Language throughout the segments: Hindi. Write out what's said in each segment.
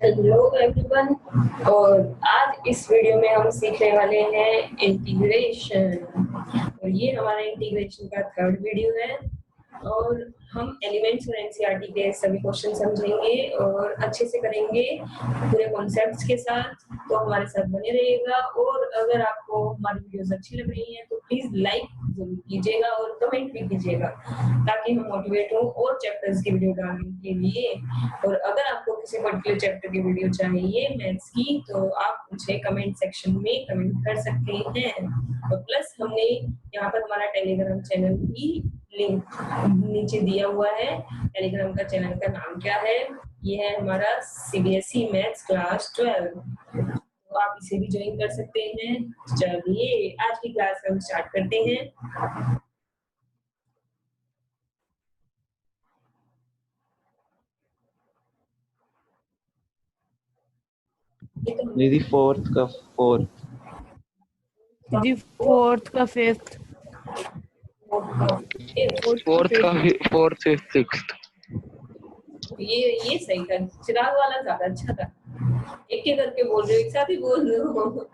Hello everyone. और आज इस वीडियो में हम सीखने वाले हैं इंटीग्रेशन। और ये हमारा इंटीग्रेशन का थर्ड वीडियो है और हम एलिमेंट्स और एनसीईआरटी के सभी क्वेश्चन समझेंगे और अच्छे से करेंगे पूरे कॉन्सेप्ट्स के साथ। तो हमारे साथ बने रहिएगा और अगर आपको हमारी वीडियोस अच्छी लग रही हैं तो प्लीज लाइक जरूर कीजिएगा और कमेंट भी कीजिएगा ताकि हम मोटिवेट हो और चैप्टर्स की वीडियो डालने के लिए। और अगर आपको किसी पर्टिकुलर चैप्टर की वीडियो चाहिए मैथ्स की तो आप मुझे कमेंट सेक्शन में कमेंट कर सकते हैं। और प्लस हमने यहाँ पर हमारा टेलीग्राम चैनल भी लिंक नीचे दिया हुआ है। टेलीग्राम का चैनल का नाम क्या है? ये है हमारा सीबीएसई मैथ्स क्लास 12। तो आप इसे भी ज्वाइन कर सकते हैं। चलिए आज की क्लास हम स्टार्ट करते हैं। दीदी फोर्थ का फोर्थ जी फोर्थ का फिफ्थ फोर्थ फिफ्थ सिक्स्थ। ये सही था। चिराग वाला ज्यादा अच्छा था। एक एक करके बोल रहे हो, एक साथ ही बोल रहे हो।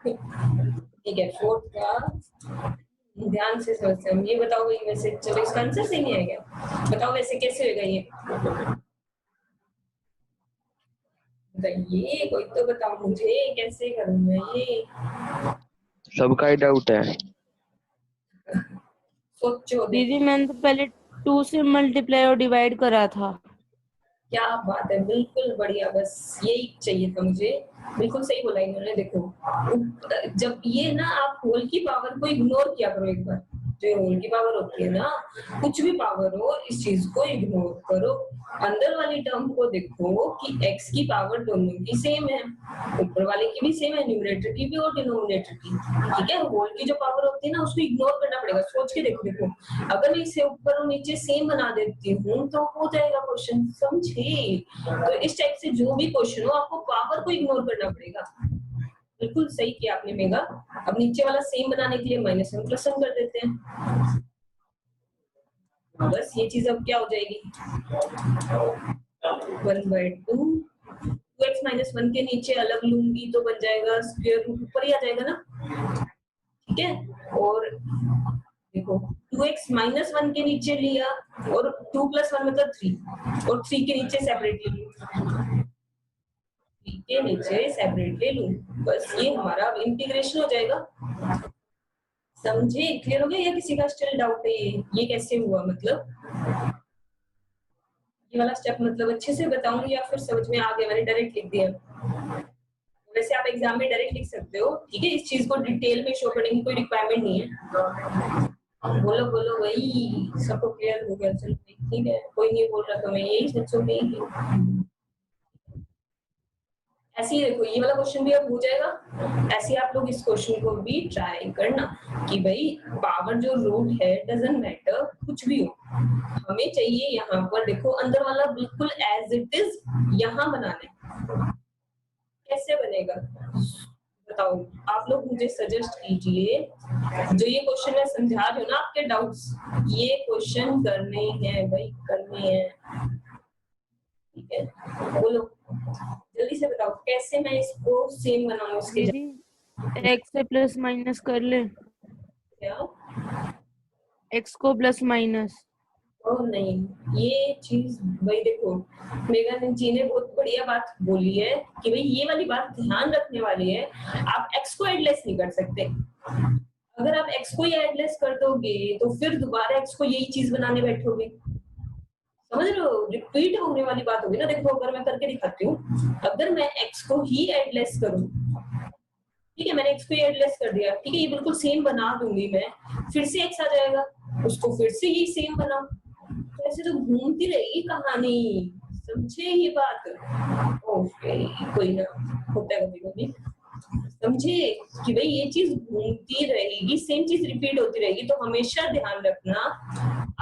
ठीक है, फोर्थ का ध्यान से समझते हैं। ये बताओ भाई, वैसे चलो इसका आंसर सही नहीं है क्या? बताओ वैसे कैसे होगा ये? बताइए, कोई तो बताओ मुझे कैसे करूं मैं ये। सबका ही डाउट है। सोचो दीदी मैंने तो पहले 2 से मल्टीप्लाई और डिवाइड करा था। क्या बात है, बिल्कुल बढ़िया। बस यही चाहिए था मुझे। बिल्कुल सही बोला इन्होंने। देखो जब ये ना, आप होल की पावर को इग्नोर किया करो एक बार। जो होल की पावर होती है ना, कुछ भी पावर हो, इस चीज को इग्नोर करो। अंदर वाली टर्म को देखो कि x की पावर दोनों की सेम है। ऊपर वाले की भी सेम है, न्यूमरेटर की भी और डिनोमिनेटर की। ठीक है, होल की जो पावर होती है ना उसको इग्नोर करना पड़ेगा। सोच के देखो। देखो अगर मैं इसे ऊपर और नीचे सेम बना देती हूँ तो हो जाएगा क्वेश्चन। समझे? तो इस टाइप से जो भी क्वेश्चन हो आपको पावर को इग्नोर करना पड़ेगा। बिल्कुल सही किया आपने मेगा। अब नीचे वाला सेम बनाने के लिए माइनस वन प्लस वन कर देते हैं। बस ये चीज अब क्या हो जाएगी? 1/2। 2x माइनस वन के नीचे अलग लूंगी तो बन जाएगा स्क्वायर रूट, ऊपर ही आ जाएगा ना। ठीक है, और देखो 2x माइनस वन के नीचे लिया और 2 + 1 मतलब 3 और 3 के नीचे सेपरेटली लूं। 3 के नीचे सेपरेटली लूं। बस ये हमारा इंटीग्रेशन हो जाएगा। समझे? क्लियर हो गया या किसी का स्टिल डाउट है ये कैसे हुआ? मतलब ये वाला स्टेप मतलब अच्छे से बताऊं या फिर समझ में आ गया? मैंने डायरेक्ट लिख दिया। वैसे आप एग्जाम में डायरेक्ट लिख सकते हो। ठीक है, इस चीज को डिटेल में शो करने की कोई रिक्वायरमेंट नहीं है। बोलो बोलो वही, सबको क्लियर हो गया? चलो ठीक है, कोई नहीं बोल रहा तो मैं यही सोचूंगी। ऐसे ही देखो, ये वाला क्वेश्चन भी अब हो जाएगा। ऐसे आप लोग इस क्वेश्चन को भी ट्राई करना कि भाई पावर जो रूट है डजंट मैटर, कुछ भी हो, हमें चाहिए यहाँ पर। देखो अंदर वाला बिल्कुल एज इट इज यहाँ बनाना है। कैसे बनेगा बताओ? आप लोग मुझे सजेस्ट कीजिए। जो ये क्वेश्चन मैं समझा रही हूँ ना, आपके डाउट्स, ये क्वेश्चन करने हैं भाई, करने हैं। ठीक है, बोलो जल्दी से बताओ कैसे मैं इसको सेम बनाऊं। इसके दीदी x से प्लस माइनस कर ले। क्या? x को प्लस माइनस। और नहीं, ये चीज भाई देखो, मेघा जी ने बहुत बढ़िया बात बोली है कि भाई ये वाली बात ध्यान रखने वाली है। आप x को एडलेस नहीं कर सकते। अगर आप x को ही एडलेस कर दोगे तो फिर दोबारा x को यही चीज बनाने बैठोगे। समझ रहे हो? रिपीट होने वाली बात होगी ना। देखो अगर मैं करके दिखाती हूँ, अगर मैं x को ही एडलेस करूँ, ठीक है, मैंने x को एडलेस कर दिया, ठीक है, ये बिल्कुल सेम बना दूंगी मैं, फिर से x आ जाएगा, उसको फिर से ये सेम बनाओ, तो ऐसे तो घूमती रहेगी कहानी। समझे ये बात? ओके, कोई ना, होता है कभी कभी। समझे कि भाई ये चीज घूमती रहेगी, सेम चीज रिपीट होती रहेगी, तो हमेशा ध्यान रखना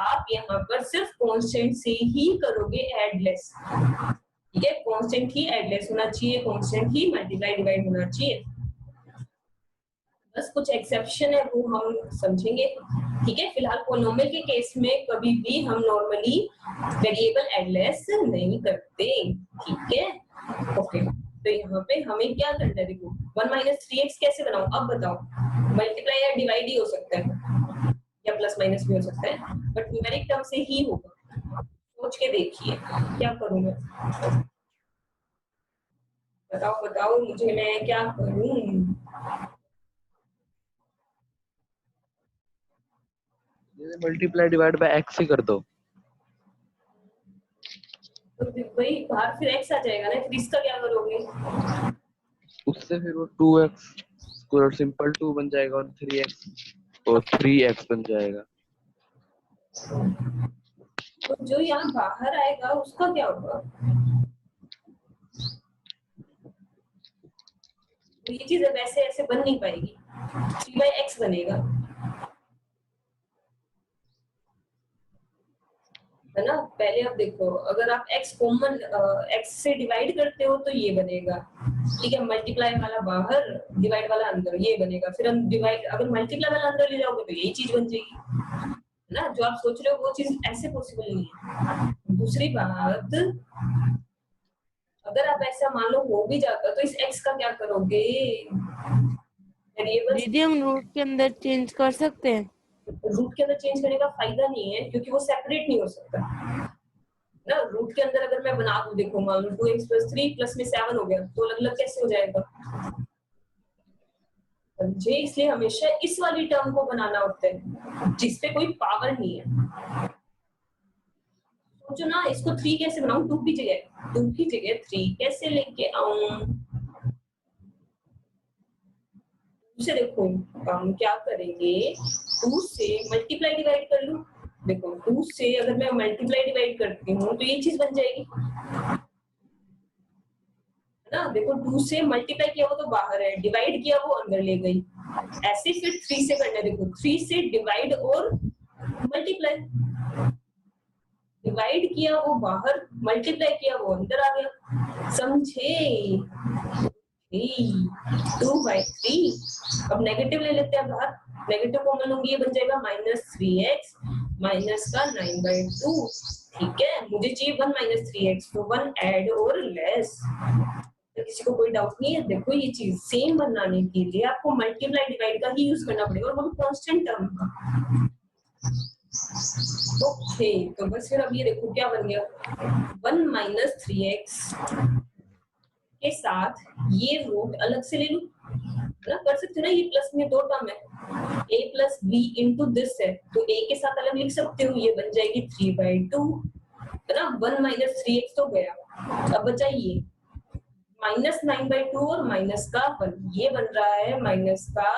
आप यहाँ पर सिर्फ कांस्टेंट से ही करोगे एडलेस। ठीक है, कांस्टेंट ही एडलेस होना चाहिए, कांस्टेंट ही मल्टीप्लाई डिवाइड होना चाहिए। बस कुछ एक्सेप्शन है वो हम समझेंगे। ठीक है, फिलहाल पॉलिनोमियल के केस में कभी भी हम नॉर्मली वेरिएबल एडलेस नहीं करते। ठीक है, ओके। तो यहाँ पे हमें क्या करना है, देखो 1 माइनस 3x कैसे बनाऊं, अब बताओ। मल्टीप्लाई या डिवाइड ही हो सकता है या प्लस माइनस भी हो सकता है, बट न्यूमेरिक टर्म से ही होगा। सोच के देखिए क्या करूं मैं, बताओ बताओ मुझे, मैं क्या करूं। मल्टीप्लाई डिवाइड बाय एक्स ही कर दो। तो भाई बाहर फिर x आ जाएगा ना, फिर इसका क्या करोगे। उससे फिर वो 2x स्क्वायर सिंपल 2 बन जाएगा और 3x और 3x बन जाएगा। तो जो यहाँ बाहर आएगा उसका क्या होगा, तो ये चीज वैसे ऐसे बन नहीं पाएगी, 3/x बनेगा, है ना। पहले अब देखो, अगर आप x कॉमन x से डिवाइड करते हो तो ये बनेगा, ठीक है, मल्टीप्लाई वाला बाहर डिवाइड वाला अंदर, ये बनेगा। फिर हम डिवाइड अगर मल्टीप्लाई वाला अंदर ले जाओगे तो यही चीज बन जाएगी, है ना। जो आप सोच रहे हो वो चीज ऐसे पॉसिबल नहीं है। दूसरी बात, अगर आप ऐसा मान लो हो भी जाता तो इस x का क्या करोगे, वेरिएबल्स दीदी हम रूट के अंदर चेंज कर सकते हैं। रूट के अंदर चेंज करने का फायदा नहीं है, क्योंकि वो सेपरेट नहीं हो सकता ना। रूट के अंदर अगर मैं बना दूं, देखो मान लो 2x + 3 प्लस में 7 हो गया, तो अलग अलग कैसे हो जाएगा, समझे। इसलिए हमेशा इस वाली टर्म को बनाना होता है जिसपे कोई पावर नहीं है। सोचो ना, इसको 3 कैसे बनाऊं, 2 की जगह 3 कैसे लेके आऊं। उसे देखो हम क्या करेंगे, 2 से मल्टीप्लाई डिवाइड कर लूं। देखो 2 से अगर मैं मल्टीप्लाई डिवाइड करती हूँ तो ये चीज बन जाएगी, है ना। देखो 2 से मल्टीप्लाई किया वो तो बाहर है, डिवाइड किया वो अंदर ले गई। ऐसे फिर 3 से करना है, देखो 3 से डिवाइड और मल्टीप्लाई, डिवाइड किया वो बाहर, मल्टीप्लाई किया वो अंदर आ गया, समझे। 2/3, अब नेगेटिव ले लेते हैं बाहर, नेगेटिव कॉमन लूंगी, ये बन जाएगा -3x माइनस का 9/2, ठीक है। मुझे चाहिए 1 - 3x, तो 1 ऐड और लेस। तो किसी को कोई डाउट नहीं है। देखो ये चीज सेम बनाने के लिए आपको मल्टीप्लाई डिवाइड का ही यूज करना पड़ेगा, और वो भी कांस्टेंट टर्म का। ओके, तो बस फिर अब ये देखो क्या बन गया, 1 - 3x के साथ ये रूट अलग से ले लूं, ना कर सकते हो ना, ये प्लस में 2 टर्म है, a + b इंटू दिस है, तो a के साथ अलग लिख सकते हो, ये बन जाएगी 3/2, है ना। 1 - 3x तो गया, अब बचा ये -9/2 और माइनस का 1, ये बन रहा है माइनस का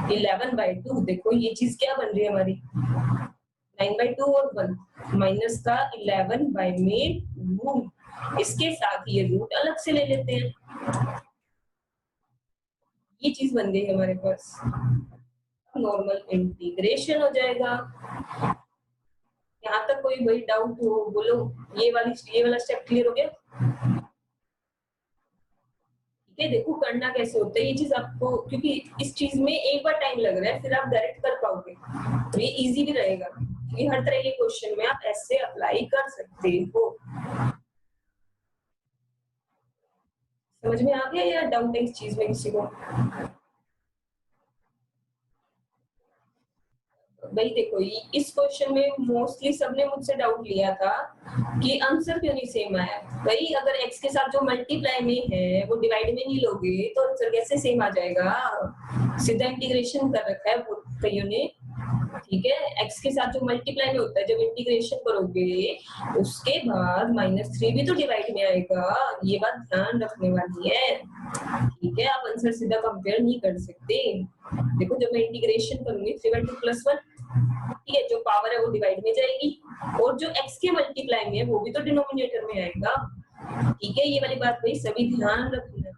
11/2। देखो ये चीज क्या बन रही है हमारी, 9/2 और 1 माइनस का 11 बाय में रूट, इसके साथ ये रूट अलग से ले लेते हैं, ये चीज बन गई हमारे पास। नॉर्मल इंटीग्रेशन हो जाएगा। यहाँ तक कोई भाई डाउट हो बोलो, ये वाला स्टेप क्लियर हो गया। ठीक है, देखो करना कैसे होता है ये चीज आपको, क्योंकि इस चीज में एक बार टाइम लग रहा है, फिर आप डायरेक्ट कर पाओगे, तो ये इजी भी रहेगा, क्योंकि हर तरह के क्वेश्चन में आप ऐसे अप्लाई कर सकते हो। समझ में आ गया या डाउट है इस चीज में किसी को। भाई देखो इस क्वेश्चन में मोस्टली सबने मुझसे डाउट लिया था कि आंसर क्यों नहीं सेम आया। भाई अगर x के साथ जो मल्टीप्लाई में है वो डिवाइड में नहीं लोगे तो आंसर कैसे सेम आ जाएगा, सीधा इंटीग्रेशन कर रखा है कईयों ने, ठीक है। x के साथ जो मल्टीप्लाई में होता है, जब इंटीग्रेशन करोगे उसके बाद -3 भी तो डिवाइड में आएगा, ये बात ध्यान रखने वाली है, ठीक है। आप आंसर सीधा कंपेयर नहीं कर सकते। देखो जब मैं इंटीग्रेशन करूंगी 3/2 + 1, ठीक है, जो पावर है वो डिवाइड में जाएगी, और जो x के मल्टीप्लाई में है वो भी तो डिनोमिनेटर में आएगा, ठीक है। ये वाली बात भाई सभी ध्यान रखना।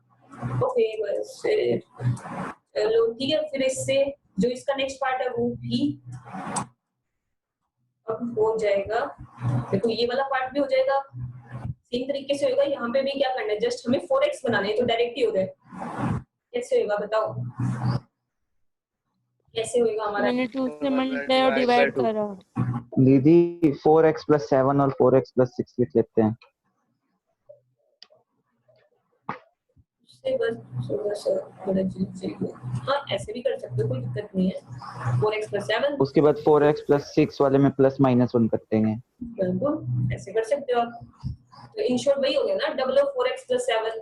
ओके बस फिर चलो ठीक है, फिर इससे जो इसका नेक्स्ट पार्ट है वो भी अब हो जाएगा। देखो ये वाला पार्ट भी हो जाएगा, सेम तरीके से होगा। यहाँ पे भी क्या करना है, जस्ट हमें 4x बनाने हैं, तो डायरेक्ट ही हो गए। कैसे होगा बताओ, कैसे होगा हमारा। मैंने 2 से मल्टीप्लाई और डिवाइड करा। दीदी 4x + 7 और 4x + 6 लिख लेते हैं। से बस थोड़ा सा बड़ा चीज चाहिए। हाँ ऐसे भी कर सकते हो, कोई दिक्कत नहीं है। 4x + 7 उसके बाद 4x + 6 वाले में +-1 कर देंगे। बिल्कुल ऐसे कर सकते हो आप। तो इन शॉर्ट वही हो गया ना, डबल ऑफ 4x + 7।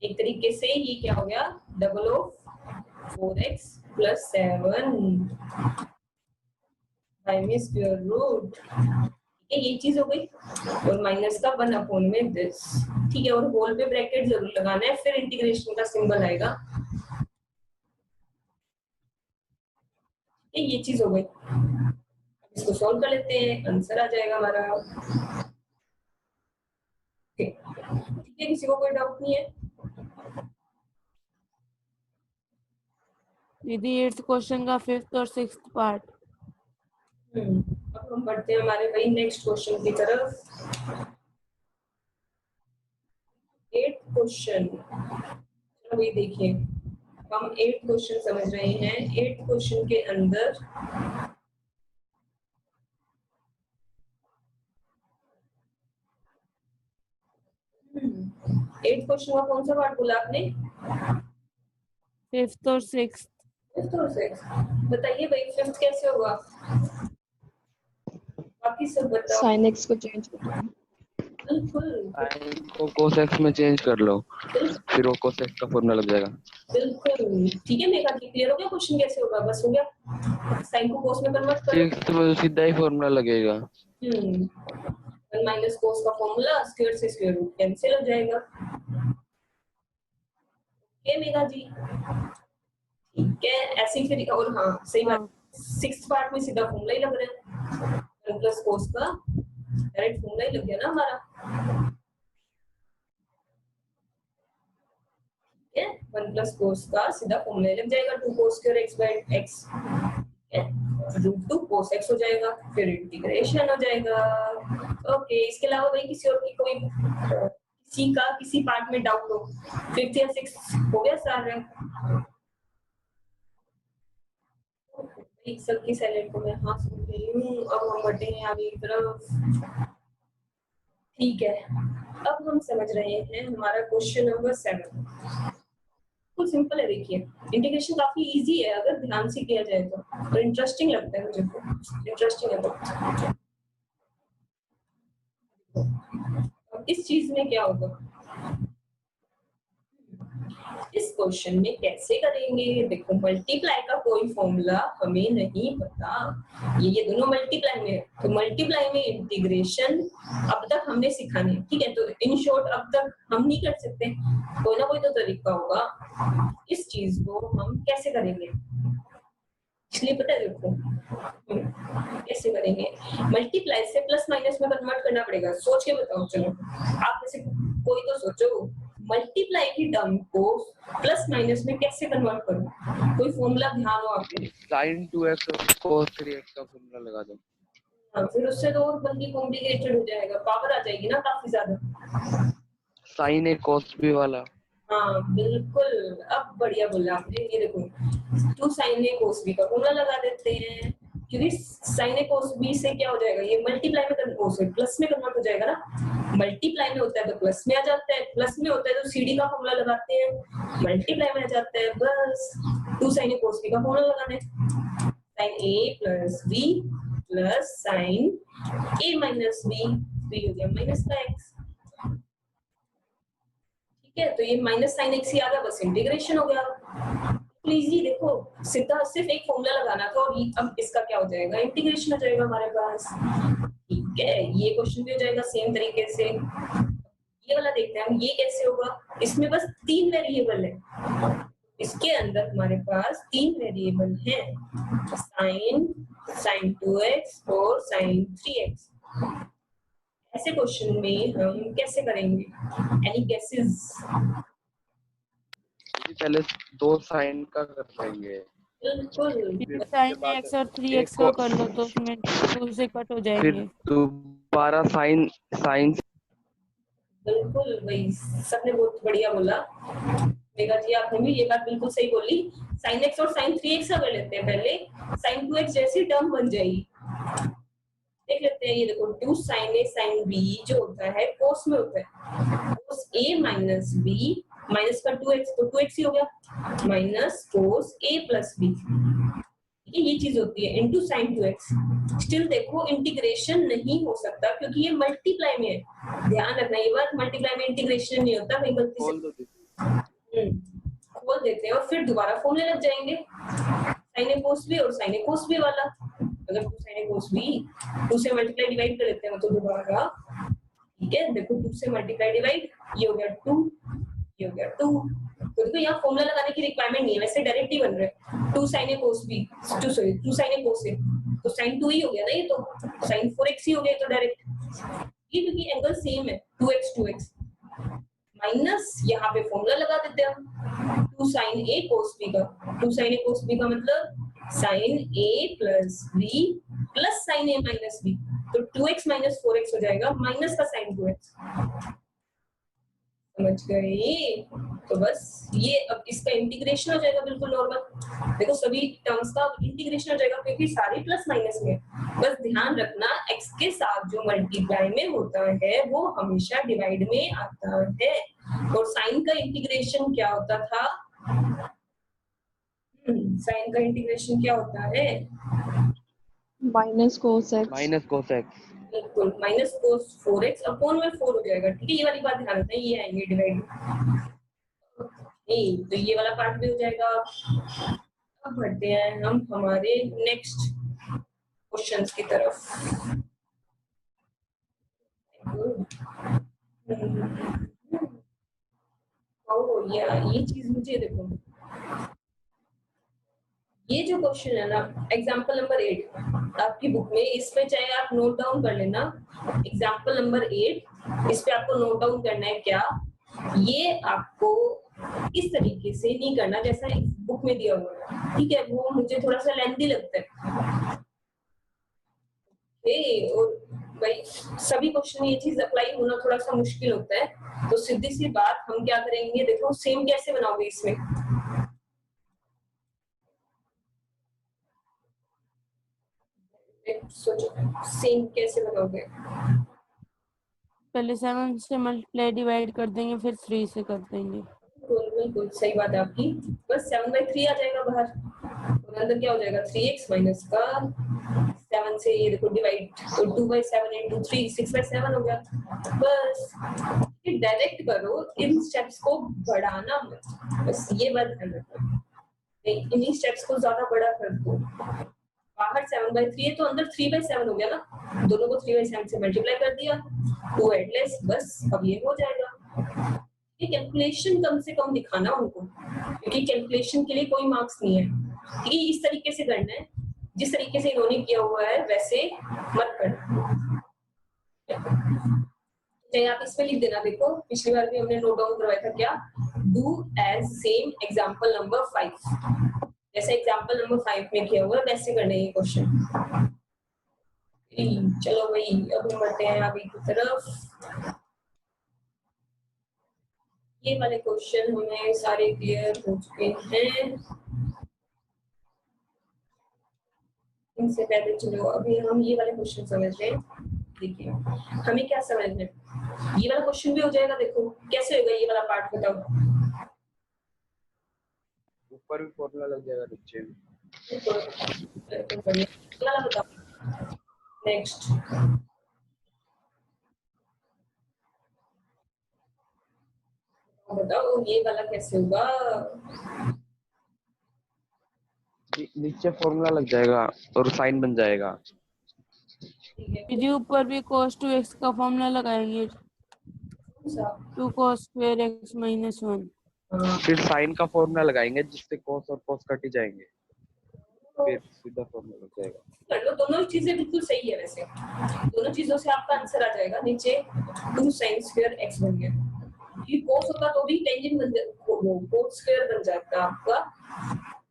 एक तरीके से ये क्या हो गया, डबल ऑफ 4x + 7 बाय में स्क्वायर रूट। ये चीज हो गई, और माइनस का 1 में दिस। ठीक है, और होल पे ब्रैकेट जरूर लगाना है, फिर इंटीग्रेशन का सिंबल आएगा। ये चीज हो गई। इसको सॉल्व कर लेते हैं, आंसर आ जाएगा हमारा। ठीक है, किसी को कोई डाउट नहीं है? दीदी 8th क्वेश्चन का 5th और 6th पार्ट। अब हम बढ़ते हैं हमारे वही नेक्स्ट क्वेश्चन की तरफ। 8th क्वेश्चन, चलो वही देखिए, हम 8th क्वेश्चन समझ रहे हैं। 8th क्वेश्चन के अंदर एट क्वेश्चन का कौन सा पार्ट बोला आपने? 5th और 6th। 5th और 6th बताइए भाई, 5th कैसे होगा? बाकी सब बताओ। sin x को चेंज कर दो। बिल्कुल sin को cos x में चेंज कर लो, फिर वो cos x का फॉर्मूला लग जाएगा। बिल्कुल ठीक है मेघा जी, क्लियर हो गया क्वेश्चन कैसे होगा? बस हो गया, साइन को cos में कन्वर्ट करो। 6th में सीधा ही फॉर्मूला लगेगा। 1 - cos का फॉर्मूला, स्क्वायर से स्क्वायर रूट कैंसिल हो जाएगा। ओके मेघा जी, ठीक है ऐसे ही फिर। और हाँ सही बात, 6th पार्ट में सीधा फॉर्मूला ही लग रहा है। 1 + cos का डायरेक्ट फॉर्मूला ही लग गया ना हमारा। ठीक है, 1 + cos का सीधा फॉर्मूला लग जाएगा, 2 cos square x/x √2 cos x हो जाएगा, फिर इंटीग्रेशन हो जाएगा। ओके, इसके अलावा भाई किसी और की कोई किसी का किसी पार्ट में डाउट हो? 5th या 6th हो गया सारे? एक सबकी साइलेंट को मैं हाँ सुन रही हूँ। अब हम बढ़ते हैं आगे की तरफ। ठीक है, अब हम समझ रहे हैं हमारा क्वेश्चन नंबर 7। बिल्कुल सिंपल है, देखिए इंटीग्रेशन काफी इजी है अगर ध्यान से किया जाए तो इंटरेस्टिंग लगता है मुझे तो, इंटरेस्टिंग है तो। अब इस चीज में क्या होगा, इस क्वेश्चन में कैसे करेंगे? देखो मल्टीप्लाई का कोई फॉर्मूला हमें नहीं पता, ये दोनों मल्टीप्लाई में है, तो मल्टीप्लाई में इंटीग्रेशन अब तक हमने सीखा नहीं। ठीक है, तो इन शॉर्ट अब तक हम नहीं कर सकते, कोई ना कोई तो तरीका होगा। इस चीज को हम कैसे करेंगे, इसलिए पता है देखो कैसे करेंगे। मल्टीप्लाई से प्लस माइनस में कन्वर्ट करना पड़ेगा, सोच के बताओ। चलो आप में से कोई तो सोचो, मल्टीप्लाई की टर्म को प्लस माइनस में कैसे कन्वर्ट करूं? कोई फॉर्मूला ध्यान हो आपको? sin 2x cos 3x का फॉर्मूला लगा दो। हाँ, फिर उससे तो और बल्कि कॉम्प्लिकेटेड हो जाएगा, पावर आ जाएगी ना काफी ज्यादा। sin a cos b वाला। हाँ बिल्कुल, अब बढ़िया बोला आपने। ये देखो 2 sin a cos b का फॉर्मूला लगा देते हैं, क्योंकि sin a cos b से क्या हो जाएगा, ये मल्टीप्लाई में प्लस में कन्वर्ट हो जाएगा ना। मल्टीप्लाई में होता है तो प्लस में आ जाता है, प्लस में होता है तो cd का फॉर्मूला लगाते हैं, मल्टीप्लाई में आ जाता है, बस 2 sin a cos b का फॉर्मूला लगाना है। sin a + b + sin a - b हो गया माइनस का x। ठीक है, तो ये -sin x ही आ गया, बस इंटीग्रेशन हो गया। प्लीज देखो सीधा सिर्फ एक फॉर्मूला लगाना था, और अब इसका क्या हो जाएगा, इंटीग्रेशन हो जाएगा हमारे पास। ठीक है, ये क्वेश्चन भी हो जाएगा सेम तरीके से। ये वाला देखते हैं हम, ये कैसे होगा। इसमें बस 3 वेरिएबल है, इसके अंदर हमारे पास 3 वेरिएबल हैं, sin 2x और sin 3x। ऐसे क्वेश्चन में हम कैसे करेंगे, एनी गेसेस? पहले 2 sin का कर लेंगे, बिल्कुल sin x और 3x का कर लो तो उसमें 2 से कट हो फिर जाएंगे। दोबारा sin बिल्कुल वही, सबने बहुत बढ़िया बोला मेघा जी, आपने भी ये बात बिल्कुल सही बोली। sin x और sin 3x का कर लेते हैं पहले, sin 2x जैसी टर्म बन जाएगी, देख लेते हैं, ये देखो 2 sin a sin b जो होता है कोस में होता है, कोस a माइनस b माइनस का 2x तो 2x ही हो गया minus cos a plus b, ये चीज होती है इनटू sin 2x। स्टिल देखो इंटीग्रेशन नहीं हो सकता क्योंकि ये मल्टीप्लाई में है, ध्यान रखना ये बात, मल्टीप्लाई में इंटीग्रेशन नहीं होता, कहीं गलती से खोल दो दीदी। खोल देते हैं और फिर दोबारा फॉर्मूले लग जाएंगे sin a cos b और sin a cos b वाला, अगर 2 sin a cos b 2 से मल्टीप्लाई डिवाइड कर लेते हैं तो दोबारा, ठीक है देखो 2 से मल्टीप्लाई डिवाइड, ये हो गया 2, ये हो गया 2, तो देखो यहाँ फॉर्मूला लगाने की रिक्वायरमेंट नहीं है, वैसे डायरेक्ट ही बन रहा है 2 sin a cos b 2 sin a cos a तो sin 2 ही हो गया ना, ये तो sin 4x ही हो गया, तो डायरेक्ट ये क्योंकि एंगल सेम है 2x माइनस यहाँ पे फॉर्मूला लगा देते हैं हम 2 sin a cos b का, 2 sin a cos b का मतलब sin a plus b plus sin a minus b, तो 2x माइनस 4x हो जाएगा माइनस का sin 2x, समझ गए? तो बस ये अब इसका इंटीग्रेशन हो जाएगा बिल्कुल नॉर्मल, देखो सभी टर्म्स का इंटीग्रेशन हो जाएगा क्योंकि सारे प्लस माइनस में, बस ध्यान रखना x के साथ जो मल्टीप्लाई में होता है वो हमेशा डिवाइड में आता है, और साइन का इंटीग्रेशन क्या होता था, साइन का इंटीग्रेशन क्या होता है, माइनस कोस एक्स। बिल्कुल माइनस कोस 4x अपॉन में 4 हो जाएगा, ठीक है ये वाली बात ध्यान रखना, ये आएंगे डिवाइड, तो ये वाला पार्ट भी हो जाएगा। अब बढ़ते हैं हम हमारे नेक्स्ट क्वेश्चंस की तरफ। ये चीज मुझे देखो, ये जो क्वेश्चन है ना एग्जाम्पल नंबर 8 आपकी बुक में, इसमें चाहे आप नोट डाउन कर लेना, एग्जाम्पल नंबर 8 इस पे आपको नोट डाउन करना है क्या, ये आपको इस तरीके से नहीं करना जैसा बुक में दिया हुआ है, ठीक है वो मुझे थोड़ा सा लेंथी लगता है, और भाई सभी क्वेश्चन ये चीज अप्लाई होना थोड़ा सा मुश्किल होता है, तो सीधी सी बात हम क्या करेंगे, देखो सेम कैसे बनाओगे इसमें, सोचो सेम कैसे बनाओगे, पहले 7 से मल्टीप्लाई डिवाइड कर देंगे फिर 3 से कर देंगे। बिल्कुल सही बात है आपकी, बस 7/3 आ जाएगा बाहर और अंदर क्या हो जाएगा 3x माइनस का 7 से ये देखो डिवाइड, तो 2/7 into 3 6/7 हो गया, बस ये डायरेक्ट करो, इन स्टेप्स को बढ़ाना मत, बस ये बात ध्यान रखना, इन्हीं स्टेप्स को ज्यादा बड़ा कर दो, बाहर 7/3 है तो अंदर 3/7 हो गया ना, दोनों को 3/7 से मल्टीप्लाई कर दिया, 2 एट लेस, बस अब ये हो जाएगा। ये कैलकुलेशन कम से कम दिखाना उनको, क्योंकि कैलकुलेशन के लिए कोई मार्क्स नहीं है, ठीक है इस तरीके से करना है, जिस तरीके से इन्होंने किया हुआ है वैसे मत करना, चाहे आप इसमें लिख देना, देखो पिछली बार भी हमने नोट डाउन करवाया था क्या, do as same example number 5, जैसे एग्जाम्पल नंबर 5 में किया हुआ है वैसे करना है ये क्वेश्चन। चलो भाई अब हम बढ़ते हैं आगे की तरफ, ये वाले क्वेश्चन हमें सारे क्लियर हो चुके हैं, इनसे पहले चलो अभी हम ये वाले क्वेश्चन समझ रहे हैं, देखिए हमें क्या समझना है, ये वाला क्वेश्चन भी हो जाएगा, देखो कैसे होगा ये वाला पार्ट बताओ, ऊपर भी फॉर्मूला लग जाएगा नीचे भी, वाला बताओ नेक्स्ट, बताओ ये वाला कैसे होगा, नीचे फॉर्मूला लग जाएगा और साइन बन जाएगा, दीदी ऊपर भी cos 2x का फॉर्मूला लगाएंगे, 2 cos square x minus 1, फिर साइन का फॉर्मूला लगाएंगे जिससे cos और cos कट ही जाएंगे, फिर सीधा फॉर्मूला लग जाएगा। कर लो, दोनों चीजें बिल्कुल सही है, वैसे दोनों चीजों से आपका आंसर आ जाएगा, नीचे 2 sin square x बन गया, ये cos होता तो भी टेंजेंट बन जाता, cos square बन जाता आपका,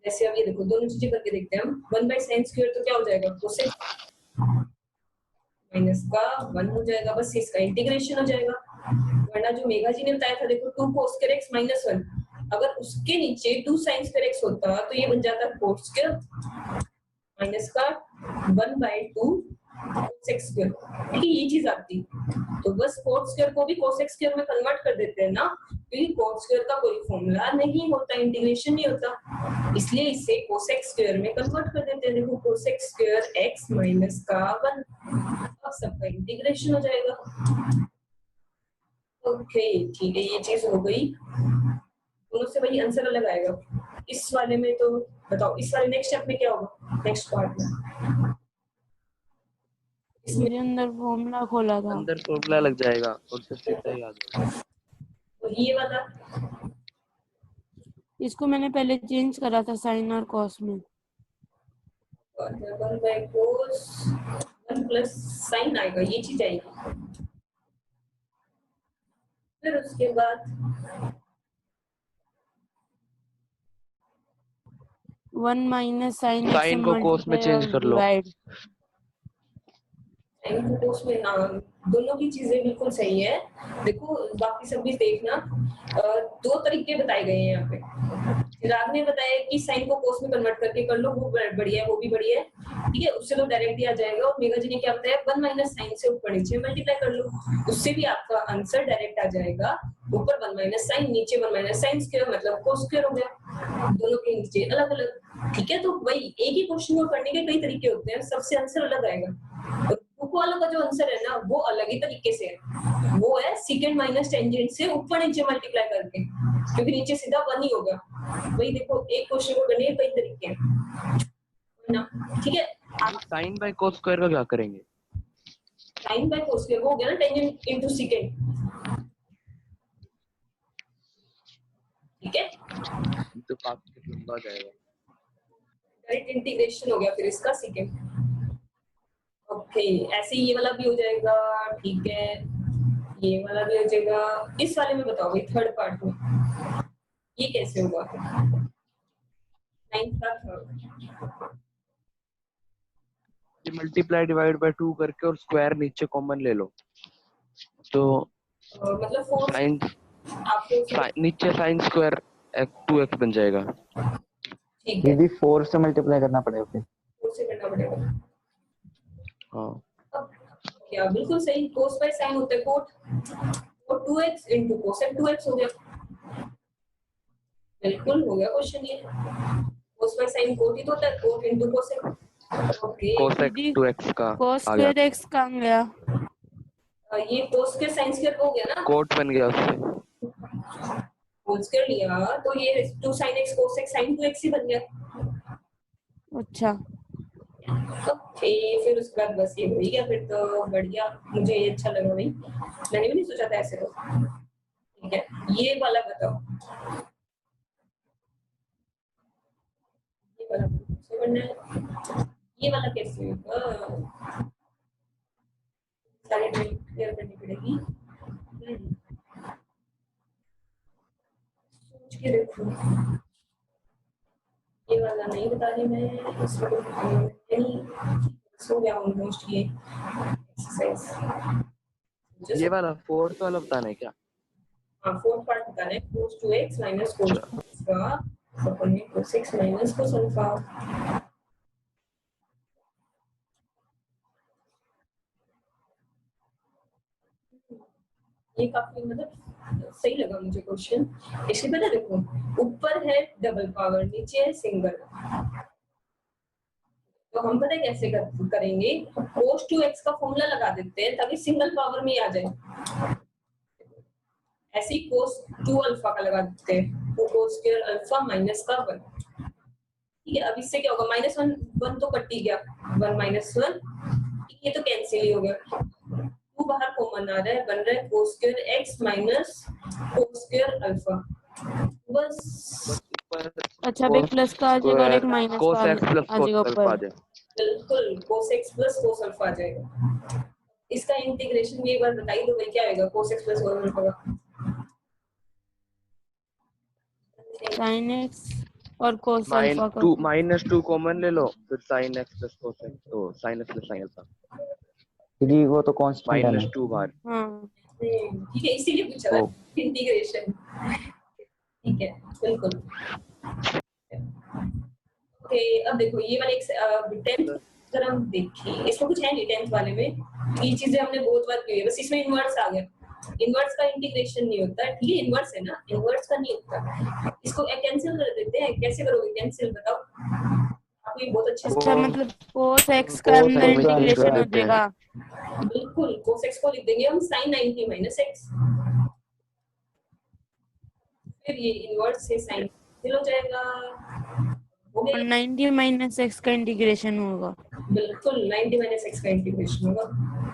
जैसे अब ये देखो दोनों चीजें करके देखते हैं हम, 1/sin square तो क्या हो जाएगा cosec माइनस का 1 हो जाएगा, बस इसका इंटीग्रेशन हो जाएगा, वरना जो मेघा जी ने बताया था देखो 2 cos square x minus 1, अगर उसके नीचे 2 sin square x होता तो ये बन जाता cos square माइनस का 1/2 कोसेक स्क्वायर, ठीक है, ये चीज आती। तो बस कोट स्क्वायर को भी कोसेक स्क्वायर में कन्वर्ट कर देते हैं ना, क्योंकि कोट स्क्वायर का कोई फॉर्मूला नहीं होता, इंटीग्रेशन नहीं होता, इसलिए इसे कोसेक स्क्वायर में कन्वर्ट कर देते हैं। देखो कोसेक स्क्वायर x माइनस का 1, अब सबका इंटीग्रेशन हो जाएगा। ओके ठीक है, ये चीज हो गई, दोनों से वही आंसर अलग आएगा। इस वाले में तो बताओ, इस वाले नेक्स्ट स्टेप में क्या होगा, नेक्स्ट पार्ट में मेरे अंदर फॉर्मूला खोला था। अंदर फॉर्मूला लग जाएगा और फिर सीधा ही आ जाएगा। तो ये वाला इसको मैंने पहले चेंज करा था साइन और कॉस में। 1 बाय कोस 1 प्लस साइन आएगा, ये चीज आएगी। फिर उसके बाद 1 माइनस साइन साइन को कोस में चेंज कर लो। साइन को कोस में, हाँ दोनों की चीजें बिल्कुल सही है। देखो बाकी सब भी देखना, दो तरीके बताए गए हैं यहाँ पे। चिराग ने बताया कि साइन को कोस में कन्वर्ट करके कर लो, वो बढ़िया है, वो भी बढ़िया है, ठीक है, उससे तो डायरेक्ट ही आ जाएगा। और मेघा जी ने क्या बताया, 1 माइनस साइन से ऊपर नीचे मल्टीप्लाई कर लो, उससे भी आपका आंसर डायरेक्ट आ जाएगा। ऊपर 1 माइनस साइन, नीचे 1 माइनस साइन स्क्वायर, मतलब कोस स्क्वायर हो गया। दोनों के नीचे अलग अलग, ठीक है। तो वही एक ही क्वेश्चन को करने के कई तरीके होते हैं, सबसे आंसर अलग आएगा। बुक वालों का जो आंसर है ना, वो अलग ही तरीके से है, वो है सेकंड माइनस टेंजेंट से ऊपर नीचे मल्टीप्लाई करके, क्योंकि नीचे सीधा 1 ही होगा। वही देखो, एक क्वेश्चन को करने के कई तरीके हैं ना, ठीक है। आप साइन बाय कोस स्क्वायर का क्या करेंगे? साइन बाय कोस स्क्वायर हो गया ना, टेंजेंट इनटू सेकंड, ठीक है, तो काफी लंबा जाएगा। डायरेक्ट इंटीग्रेशन हो गया फिर इसका सेकंड। ओके ऐसे ही ये वाला भी हो जाएगा, ठीक है, ये वाला भी हो जाएगा। इस वाले में बताओ भाई, थर्ड पार्ट में ये कैसे होगा, नाइन्थ का थर्ड। ये मल्टीप्लाई डिवाइड बाय 2 करके और स्क्वायर नीचे कॉमन ले लो, तो मतलब 4 साइन आपको, नीचे साइन स्क्वायर 2x बन जाएगा। ठीक है, दीदी 4 से मल्टीप्लाई करना पड़ेगा फिर। 4 से करना पड़ेगा। हाँ अब क्या बिल्कुल सही, कोस बाय साइन होता है कोट, और 2x इनटू कोसेक 2x हो गया, बिल्कुल हो गया क्वेश्चन ये। कोस बाय साइन कोट ही तो होता है, cot into cosec. Okay cosec दीदी 2x का कॉस आ गया, स्क्वायर x कहाँ गया? ये कोस के साइन स्क्वायर हो गया ना, कोट बन गया उससे। होल स्क्वायर लिया तो ये 2 sin x cosec sin 2x ही बन गया। अच्छा ओके फिर उसके बाद बस ये हो ही गया, फिर तो बढ़िया, मुझे ये अच्छा लगा भाई, मैंने भी नहीं सोचा था ऐसे। तो ठीक है, ये वाला बताओ, ये वाला कैसे बनना है, ये वाला कैसे होगा, सारी ड्राइंग क्लियर करनी पड़ेगी। सोच के देखो, ये वाला नहीं बता रही मैं, इसमें नहीं सो गया ऑलमोस्ट ये एक्सरसाइज। ये वाला फोर्थ वाला बताना है क्या? हाँ फोर्थ पार्ट बताना है, cos 2x minus cos 2x का अपन में cos x minus cos alpha. ये काफी मतलब सही लगा मुझे क्वेश्चन। इसलिए पता देखो, ऊपर है डबल पावर, नीचे है सिंगल, तो हम पता है कैसे करेंगे, cos 2x का फॉर्मूला लगा देते हैं ताकि सिंगल पावर में आ जाए। ऐसे ही cos 2 अल्फा का लगा देते हैं, तो cos स्क्वायर अल्फा माइनस का 1, ठीक है। अब इससे क्या होगा, -1 1 तो कट ही गया, 1 माइनस 1, ये तो कैंसिल ही हो गया, 2 बाहर कॉमन आ रहा है, बन रहा है cos square x minus cos square alpha, बस। अच्छा भाई प्लस का आ जाएगा और एक माइनस cos का x plus आ cos जाएगा alpha आ ऊपर। जाए। बिल्कुल cos x plus cos alpha आ जाएगा। इसका इंटीग्रेशन भी एक बार बताइए तो भाई क्या आएगा, cos x plus cos alpha का साइन x और cos अल्फा का -2 कॉमन ले लो, फिर sin x plus cos x, तो sin x plus sin alpha दीदी वो तो कांस्टेंट है ना। -2 बार। हाँ ठीक है, इसीलिए पूछा था इंटीग्रेशन, ठीक है बिल्कुल। ओके अब देखो ये वाले 10th अगर हम देखें, इसमें कुछ है नहीं 10th वाले में, ये चीजें हमने बहुत बार की है, बस इसमें इनवर्स आ गया। इनवर्स का इंटीग्रेशन नहीं होता, ठीक है, इनवर्स है ना, इनवर्स का नहीं होता। इसको कैंसिल कर देते हैं, कैसे करोगे कैंसिल, बताओ आपको, ये बहुत अच्छे से। अच्छा मतलब cos x का cos अंदर x इंटीग्रेशन हो कहते हैं। जाएगा। बिल्कुल, cos x को लिख देंगे हम sin 90 माइनस x, फिर ये इनवर्स से sin कैंसिल हो जाएगा, हो और गया। 90 माइनस x का इंटीग्रेशन होगा। बिल्कुल 90 माइनस x का इंटीग्रेशन होगा।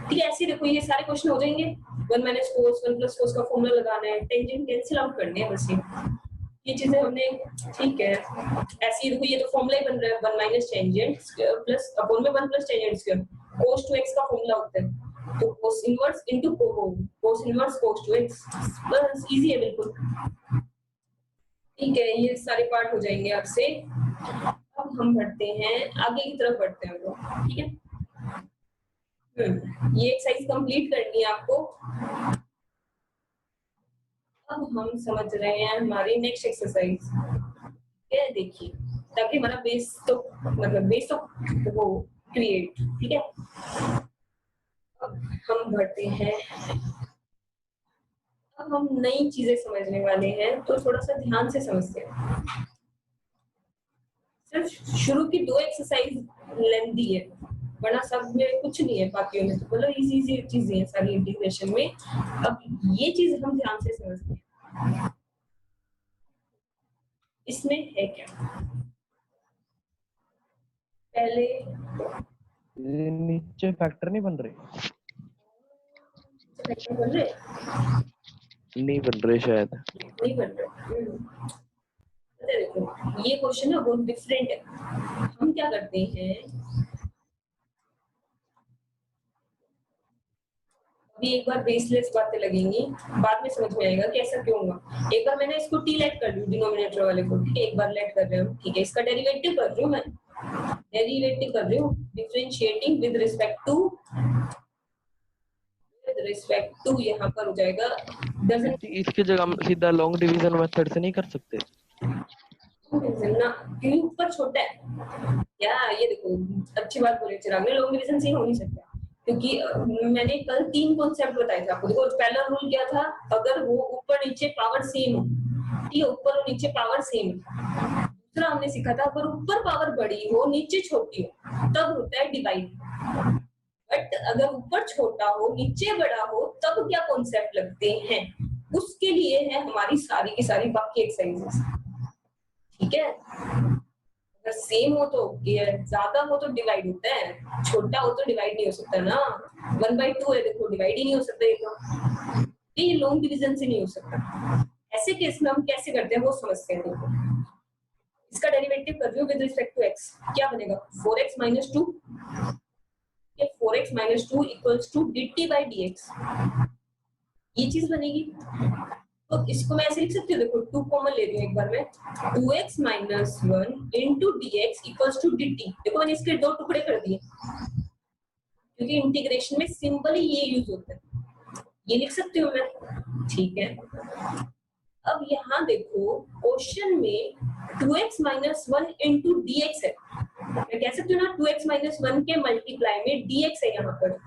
ठीक है, ऐसे देखो ये सारे क्वेश्चन हो जाएंगे। 1 माइनस cos 1 प्लस cos का फॉर्मूला लगाना है, टेंजेंट कैंसिल आउट करने हैं, बस ये चीजें हमने, ठीक है। ऐसे ही देखो, ये तो फॉर्मूला ही बन रहा है, 1 minus tangent square plus upon में 1 plus tangent square, cos 2x का फॉर्मूला होता है, तो cos inverse into cos inverse cos 2x, बस इजी है बिल्कुल। ठीक है, ये सारे पार्ट हो जाएंगे आपसे। अब हम बढ़ते हैं आगे की तरफ, बढ़ते हैं हम लोग, ठीक है। ये एक्सरसाइज कंप्लीट करनी है आपको। अब हम समझ रहे हैं हमारी नेक्स्ट एक्सरसाइज, क्या देखिए, ताकि हमारा बेस तो मतलब बेस तो वो क्रिएट, ठीक है। अब हम बढ़ते हैं, अब हम नई चीजें समझने वाले हैं, तो थोड़ा सा ध्यान से समझते हैं। सिर्फ शुरू की 2 एक्सरसाइज लेंथी है, वरना सब में कुछ नहीं है, बाकियों में तो बोलो इजी इजी चीजें हैं सारी इंटीग्रेशन में। अब ये चीज हम ध्यान से समझते हैं, इसमें है क्या। पहले ये नीचे फैक्टर नहीं बन रहे, फैक्टर बन रहे, नहीं बन रहे शायद। नहीं बन रहे। देखो ये क्वेश्चन है बहुत डिफरेंट है। हम क्या करते हैं, अभी एक बार बेसलेस बातें लगेंगी, बाद में समझ में आएगा कि ऐसा क्यों हुआ। एक बार मैंने इसको टी लेट कर लूं, डिनोमिनेटर वाले को, ठीक है, एक बार लेट कर रहे हैं हम, ठीक है, इसका डेरिवेटिव कर रही हूँ मैं, डेरिवेटिव कर रही हूँ, डिफरेंशिएटिंग विद रिस्पेक्ट टू यहाँ पर हो जाएगा डजंट, इसकी जगह हम सीधा लॉन्ग डिवीजन मेथड से नहीं कर सकते? ना क्यों ऊपर छोटा है क्या, ये देखो अच्छी बात बोले चिराग ने, लॉन्ग डिवीजन से ही हो नहीं सकता, क्योंकि मैंने कल 3 कॉन्सेप्ट बताए थे आपको। देखो पहला रूल क्या था, अगर वो ऊपर नीचे पावर सेम हो, ठीक है, ऊपर और नीचे पावर सेम। दूसरा हमने सीखा था अगर ऊपर पावर बड़ी हो नीचे छोटी हो तब होता है डिवाइड, बट अगर ऊपर छोटा हो नीचे बड़ा हो तब क्या कॉन्सेप्ट लगते हैं, उसके लिए है हमारी सारी की सारी बाकी एक्सरसाइजेस, ठीक है। अगर सेम हो तो ज्यादा हो तो डिवाइड होता है, छोटा हो तो डिवाइड नहीं हो सकता ना, 1/2 है, देखो डिवाइड ही नहीं हो सकता, ये लॉन्ग डिवीजन से नहीं हो सकता। ऐसे केस में हम कैसे करते हैं वो समझते हैं। देखो इसका डेरिवेटिव कर रही हूँ विद रिस्पेक्ट टू एक्स, क्या बनेगा 4x minus 2, 4x minus 2 equals to dt by dx, ये चीज बनेगी। तो इसको मैं ऐसे लिख सकती हूँ, देखो 2 कॉमन ले रही हूँ एक बार मैं, 2x minus 1 into dx equals to dt। देखो मैंने इसके 2 टुकड़े कर दिए, क्योंकि इंटीग्रेशन में सिंपल ही ये यूज होता है, ये लिख सकती हूँ मैं, ठीक है। अब यहाँ देखो क्वेश्चन में 2x माइनस 1 इंटू dx है, मैं कह सकती हूँ ना 2x माइनस 1 के मल्टीप्लाई में dx है यहाँ पर,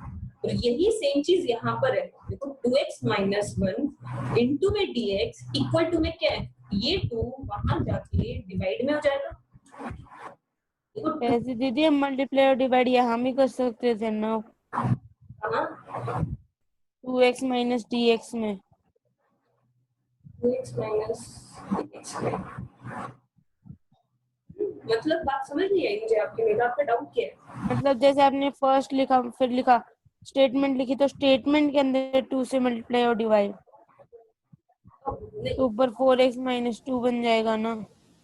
तो यही सेम चीज यहाँ पर है। देखो 2x माइनस 1 इंटू में dx इक्वल टू में क्या है, ये 2 वहां जाके डिवाइड में हो जाएगा। देखो ऐसे दीदी हम मल्टीप्लाई और डिवाइड यहाँ भी कर सकते थे ना, 2x माइनस dx में, 2x माइनस dx में, मतलब बात समझ नहीं आई मुझे आपकी, मेरा आपका डाउट क्या है। मतलब जैसे आपने फर्स्ट लिखा फिर लिखा स्टेटमेंट लिखी, तो स्टेटमेंट के अंदर 2 से मल्टीप्लाई और डिवाइड, तो ऊपर 4x माइनस 2 बन जाएगा ना।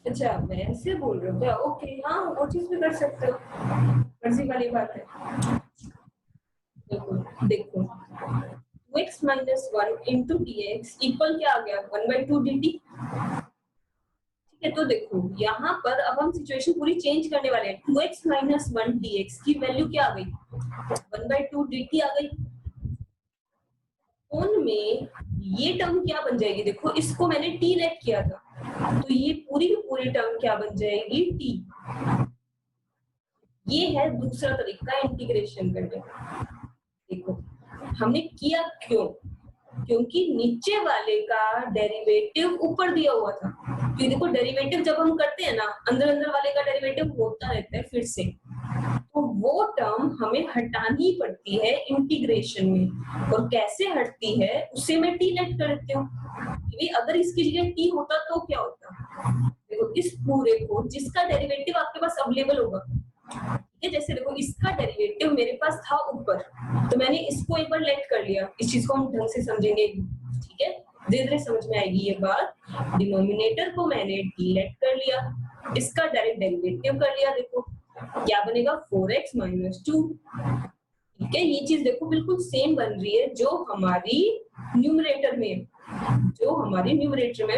अच्छा वैसे बोल रहे हो क्या, ओके, हाँ वो चीज भी कर सकते हो, मर्जी वाली बात है। देखो 2x minus 1 into dx equal क्या आ गया 1/2 dt, ठीक है। तो देखो यहाँ पर अब हम सिचुएशन पूरी चेंज करने वाले हैं, 2x माइनस 1 dx की वैल्यू क्या आ गई 1/2 dt आ गई, में ये टर्म क्या बन जाएगी, देखो इसको मैंने t लेट किया था, तो ये पूरी की पूरी टर्म क्या बन जाएगी t, ये है दूसरा तरीका इंटीग्रेशन करने का। देखो हमने किया क्यों? क्योंकि नीचे वाले का डेरिवेटिव ऊपर दिया हुआ था। क्योंकि देखो डेरिवेटिव जब हम करते हैं ना, अंदर अंदर वाले का डेरिवेटिव होता रहता है फिर से, तो वो टर्म हमें हटानी पड़ती है इंटीग्रेशन में। और कैसे हटती है उसे मैं टी लेट कर देती हूँ। क्योंकि अगर इसकी जगह टी होता तो क्या होता? देखो इस पूरे को जिसका डेरिवेटिव आपके पास अवेलेबल होगा, ठीक है, जैसे देखो इसका डेरिवेटिव मेरे पास था ऊपर, तो मैंने इसको एक बार लेट कर लिया। इस चीज को हम ढंग से समझेंगे, ठीक है, धीरे धीरे समझ में आएगी ये बात। डिनोमिनेटर को मैंने डी लेट कर लिया, इसका डायरेक्ट डेरिवेटिव कर लिया। देखो क्या बनेगा 4x - 2। ठीक है, ये चीज देखो बिल्कुल सेम बन रही है जो हमारी न्यूमरेटर में,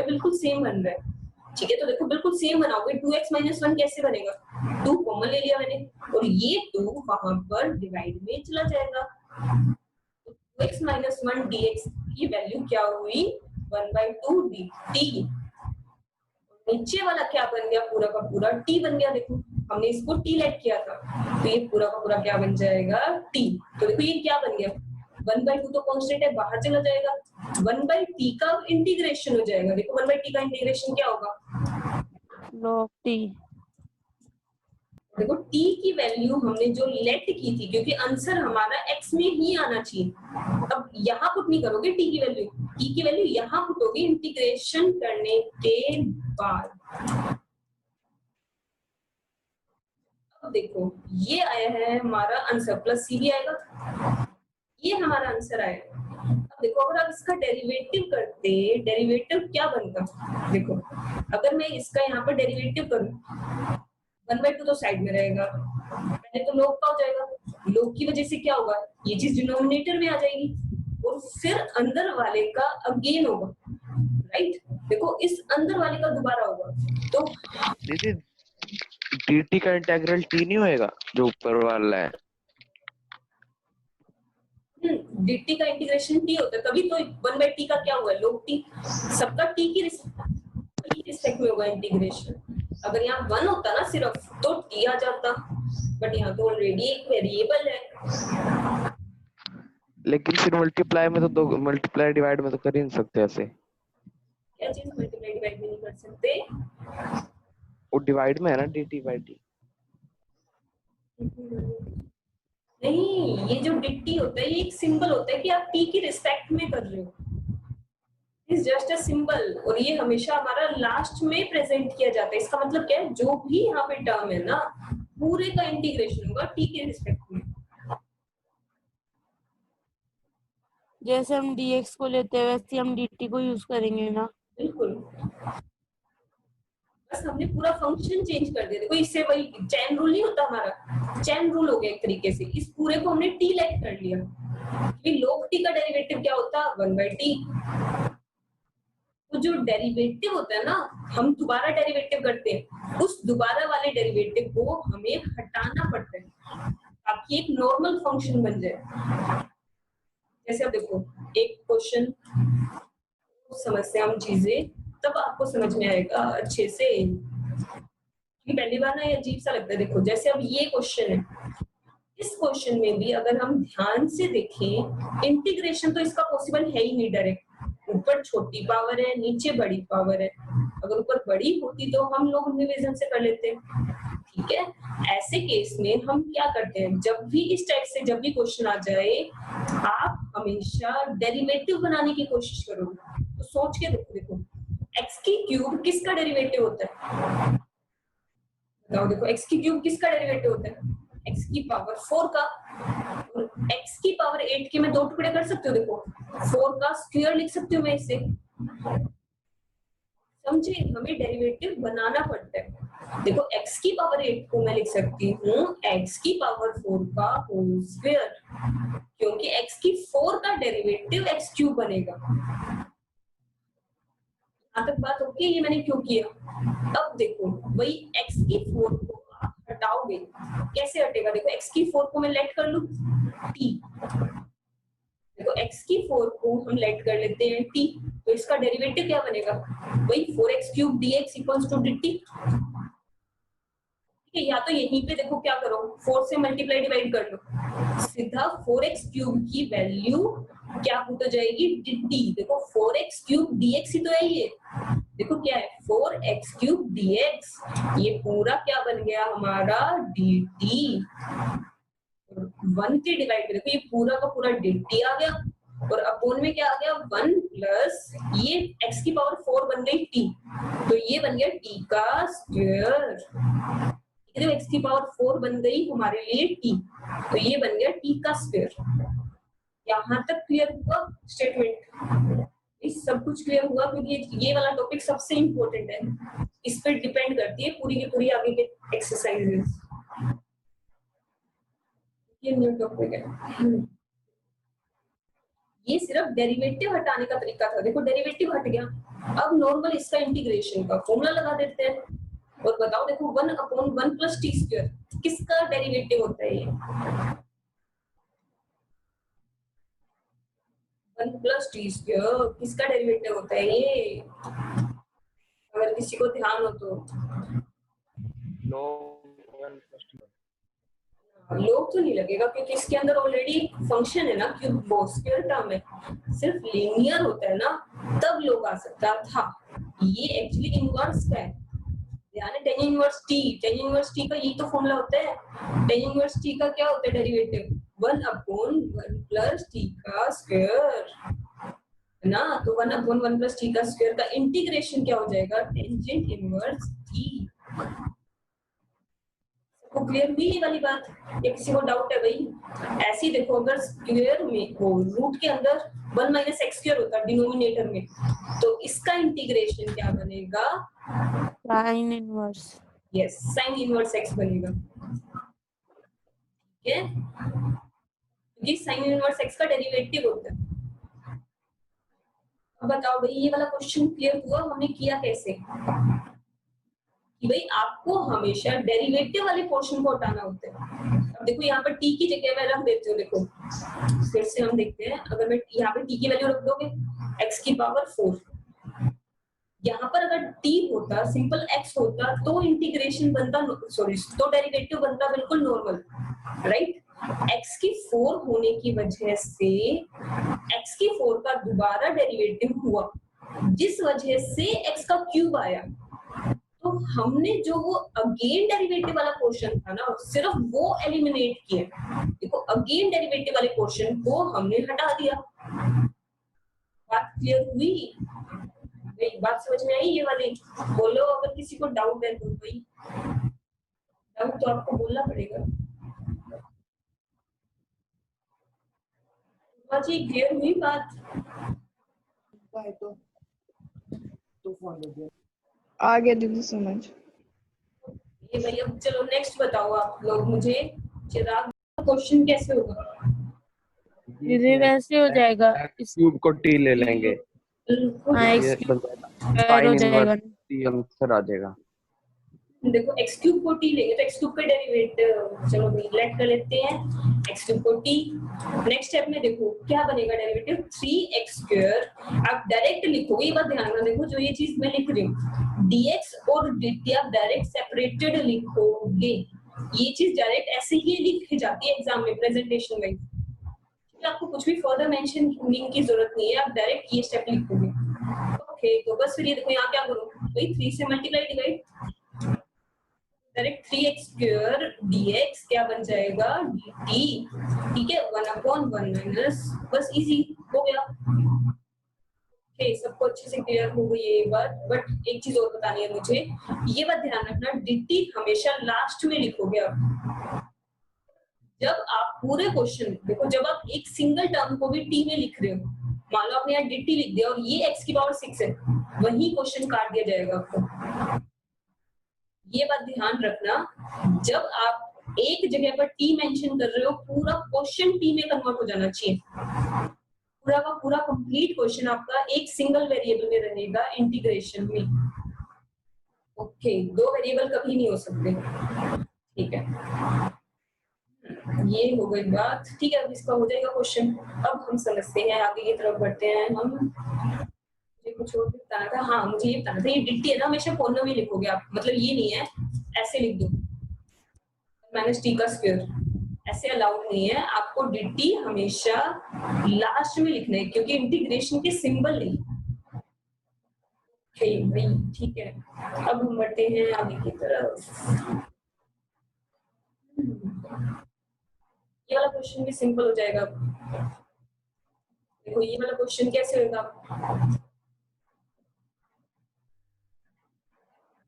बिल्कुल सेम बन रहा है। ठीक है, तो देखो बिल्कुल सेम बनाओगे। 2x - 1 कैसे बनेगा? 2 कॉमन ले लिया मैंने और ये 2 वहां पर डिवाइड में चला जाएगा। 2x - 1 dx की वैल्यू क्या हुई? 1/2 dt। नीचे वाला क्या बन गया? पूरा का पूरा t बन गया। देखो हमने इसको t लेट किया था, तो ये पूरा का पूरा क्या बन जाएगा? t। तो देखो ये क्या बन गया? 1/2 तो कांस्टेंट है, बाहर चला जाएगा। 1/t का इंटीग्रेशन हो जाएगा। देखो 1/t का इंटीग्रेशन क्या होगा? log t। देखो t की वैल्यू हमने जो लेट की थी, क्योंकि आंसर हमारा x में ही आना चाहिए। अब यहाँ पुट नहीं करोगे t की वैल्यू यहाँ पुट होगी इंटीग्रेशन करने के बाद। अब देखो ये आया है हमारा आंसर, प्लस c भी आएगा, ये हमारा आंसर आएगा। अब देखो अगर आप इसका डेरिवेटिव करते, डेरिवेटिव क्या बनता? देखो अगर मैं इसका यहाँ पर डेरिवेटिव करूँ, 1/2 तो साइड में रहेगा, पहले तो log का हो जाएगा, log की वजह से क्या होगा? ये चीज डिनोमिनेटर में आ जाएगी और फिर अंदर वाले का अगेन होगा, राइट? देखो इस अंदर वाले का दोबारा होगा, तो दीदी dt का इंटीग्रल t नहीं होएगा जो ऊपर वाला है? dt का इंटीग्रेशन t होता है, तभी तो 1/t का क्या हुआ? log t। सबका t की रिस्पेक्ट में होगा इंटीग्रेशन। अगर यहाँ 1 होता ना सिर्फ, तो t आ जाता, बट यहाँ तो ऑलरेडी एक वेरिएबल है। लेकिन फिर मल्टीप्लाई में तो दो, मल्टीप्लाई डिवाइड में तो कर ही नहीं सकते ऐसे। क्या चीज मल्टीप्लाई डिवाइड में नहीं कर सकते? वो डिवाइड में है ना dt/t। नहीं, ये जो dt होता है ये एक सिंबल होता है कि आप t की रिस्पेक्ट में कर रहे हो, इज जस्ट अ सिंबल, और ये हमेशा हमारा लास्ट में प्रेजेंट किया जाता है। इसका मतलब क्या है? जो भी यहाँ पे टर्म है ना, पूरे का इंटीग्रेशन होगा t के रिस्पेक्ट में। जैसे हम dx को लेते हैं वैसे हम dt को यूज करेंगे ना? बिल्कुल, बस हमने पूरा फंक्शन चेंज कर दिया। देखो इससे वही चैन रूल नहीं होता हमारा, चैन रूल हो गया एक तरीके से। इस पूरे को हमने t लेट कर लिया, क्योंकि log t का डेरिवेटिव क्या होता? 1/t। तो जो डेरिवेटिव होता है ना, हम दोबारा डेरिवेटिव करते हैं, उस दोबारा वाले डेरिवेटिव को हमें हटाना पड़ता है ताकि एक नॉर्मल फंक्शन बन जाए। जैसे अब देखो एक क्वेश्चन समझते हैं हम चीजें, तब आपको समझ में आएगा अच्छे से। पहली बार ना ये अजीब सा लगता है। देखो जैसे अब ये क्वेश्चन है, इस क्वेश्चन में भी अगर हम ध्यान से देखें, इंटीग्रेशन तो इसका पॉसिबल है ही नहीं डायरेक्ट। ऊपर छोटी पावर है, नीचे बड़ी पावर है। अगर ऊपर बड़ी होती तो हम लोग डिवीजन से कर लेते हैं, ठीक है। ऐसे केस में हम क्या करते हैं, जब भी इस टाइप से जब भी क्वेश्चन आ जाए, आप हमेशा डेरिवेटिव बनाने की कोशिश करोगे। तो सोच के देखो x की क्यूब किसका डेरिवेटिव होता है? बताओ, देखो x की क्यूब किसका डेरिवेटिव होता है? x की पावर 4 का। और x की पावर 8 के मैं दो टुकड़े कर सकती हूँ। देखो 4 का स्क्वायर लिख सकती हूँ मैं इसे, समझे? हमें डेरिवेटिव बनाना पड़ता है। देखो x की पावर 8 को मैं लिख सकती हूँ x की पावर 4 का होल स्क्वायर, क्योंकि x की 4 का डेरिवेटिव x क्यूब बनेगा। यहाँ तक बात ओके? ये मैंने क्यों किया? अब देखो वही x की 4 को आप हटाओगे, कैसे हटेगा? देखो x की 4 को मैं लेट कर लूं t, देखो x की 4 को हम लेट कर लेते हैं t, तो इसका डेरिवेटिव क्या बनेगा? वही 4x cube dx equals to dt। या तो यहीं पे देखो क्या करो, 4 से मल्टीप्लाई डिवाइड कर लो, सीधा 4x क्यूब की वैल्यू क्या पुट हो जाएगी, dt। देखो 4x क्यूब dx ही तो है ये, देखो क्या है 4x क्यूब dx, ये पूरा क्या बन गया हमारा dt। 1 के डिवाइड में देखो ये पूरा का पूरा dt आ गया, और अपोन में क्या आ गया 1 प्लस ये x की पावर 4 बन गई t, तो ये बन गया t का स्क्वायर। x की पावर 4 बन गई हमारे लिए t, तो ये बन गया t का स्क्वायर। यहाँ तक क्लियर हुआ स्टेटमेंट? इस सब कुछ क्लियर हुआ, क्योंकि ये वाला टॉपिक सबसे इंपॉर्टेंट है, इस पर डिपेंड करती है पूरी की पूरी आगे के एक्सरसाइजेस। ये न्यू टॉपिक है, ये सिर्फ डेरिवेटिव हटाने का तरीका था। देखो डेरिवेटिव हट गया, अब नॉर्मल इसका इंटीग्रेशन का फॉर्मूला लगा देते हैं, और बताओ देखो 1/1 प्लस टी स्क्वायर किसका डेरिवेटिव होता है ये, 1 प्लस टी स्क्वायर किसका डेरिवेटिव होता है ये, अगर किसी को ध्यान हो तो। लोग तो नहीं लगेगा, क्योंकि इसके अंदर ऑलरेडी फंक्शन है ना, क्यूब वो स्क्वायर टर्म है, सिर्फ लीनियर होता है ना तब लोग आ सकता था। ये एक्चुअली इनवर्स का है, ध्यान है, tan इनवर्स t का यही तो फॉर्मूला होता है। tan इनवर्स t का क्या होता है डेरिवेटिव, 1/1 प्लस t का स्क्वायर है ना, तो 1/1 प्लस t का स्क्वायर का इंटीग्रेशन क्या हो जाएगा, टेंजेंट इनवर्स t। तो क्लियर हुई ये वाली बात, या किसी को डाउट है भाई? ऐसे ही देखो, अगर स्क्वायर में वो रूट के अंदर 1 माइनस एक्स स्क्वायर होता है डिनोमिनेटर में, तो इसका इंटीग्रेशन क्या बनेगा, sine inverse, yes sine inverse x बनेगा। ठीक है, ये साइन इनवर्स एक्स का डेरिवेटिव होता है। अब बताओ भाई, ये वाला क्वेश्चन क्लियर हुआ, हमने किया कैसे कि भाई आपको हमेशा डेरिवेटिव वाले पोर्शन को हटाना होता है। अब देखो यहाँ पर t की जगह मैं रख देती हूँ, देखो फिर से हम देखते हैं, अगर मैं यहाँ पे t की वैल्यू रख दोगे x की पावर 4, यहाँ पर अगर t होता, सिंपल x होता, तो इंटीग्रेशन बनता, सॉरी तो डेरिवेटिव बनता बिल्कुल नॉर्मल, राइट। x की 4 होने की वजह से x की 4 का दोबारा डेरिवेटिव हुआ, जिस वजह से x का क्यूब आया, तो हमने जो वो अगेन डेरिवेटिव वाला पोर्शन था ना, सिर्फ वो एलिमिनेट किया। देखो अगेन डेरिवेटिव वाले पोर्शन को हमने हटा दिया। बात क्लियर हुई? बात समझ में आई ये वाली? बोलो अगर किसी को डाउट है तो भाई, डाउट तो आपको बोलना पड़ेगा। जी क्लियर हुई बात? आ गया दीदी समझ। ये भाई अब चलो नेक्स्ट बताओ आप लोग मुझे, चिराग क्वेश्चन कैसे होगा? ये वैसे हो जाएगा, इस क्यूब को t ले लेंगे, हाँ ये x बन जाएगा स्क्वायर हो sin जाएगा। इनवर्स t आंसर आ जाएगा। देखो x क्यूब को t लेंगे तो x क्यूब का डेरिवेटिव, चलो लेट कर लेते हैं x क्यूब को t। नेक्स्ट स्टेप में देखो क्या बनेगा डेरिवेटिव, 3x स्क्वायर। आप डायरेक्ट लिखोगे, ये बात ध्यान रखना, देखो जो ये चीज मैं लिख रही हूँ dx और dt आप डायरेक्ट सेपरेटेड लिखोगे, ये चीज डायरेक्ट ऐसे ही लिखी जाती है एग्जाम में प्रेजेंटेशन में, आपको कुछ भी फर्दर मेंशन करने की जरूरत नहीं है, आप डायरेक्ट ये स्टेप लिखोगे। ओके, तो बस फिर ये देखो यहाँ क्या करो भाई, 3 से multiply divide, direct 3x square dx क्या बन जाएगा dt, ठीक है, 1/1 माइनस, बस इजी हो गया। ओके, सबको अच्छे से क्लियर हो गई ये बात। बट एक चीज और बतानी है मुझे, ये बात ध्यान रखना, dt हमेशा लास्ट में लिखोगे आप। जब आप पूरे क्वेश्चन देखो, जब आप एक सिंगल टर्म को भी t में लिख रहे हो, मान लो आपने यहाँ dt लिख दिया और ये x की पावर 6 है, वही क्वेश्चन काट दिया जाएगा आपको। ये बात ध्यान रखना, जब आप एक जगह पर t मेंशन कर रहे हो, पूरा क्वेश्चन t में कन्वर्ट हो जाना चाहिए, पूरा का पूरा कंप्लीट क्वेश्चन आपका एक सिंगल वेरिएबल में रहेगा इंटीग्रेशन में। ओके, दो वेरिएबल कभी नहीं हो सकते, ठीक है, ये हो गई बात, ठीक है। अब इसका हो जाएगा क्वेश्चन। अब हम समझते हैं, आगे की तरफ बढ़ते हैं हम। मुझे कुछ और बताना था, हाँ मुझे ये बताना था, ये dt है ना, हमेशा कॉलम में लिखोगे आप, मतलब ये नहीं है ऐसे लिख दो, माइनस टी का स्क्वायर, ऐसे अलाउड नहीं है। आपको dt हमेशा लास्ट में लिखना है क्योंकि इंटीग्रेशन के सिंबल नहीं। भाई ठीक है, अब हम बढ़ते हैं आगे की तरफ। ये वाला क्वेश्चन भी सिंपल हो जाएगा। देखो ये वाला क्वेश्चन कैसे होगा,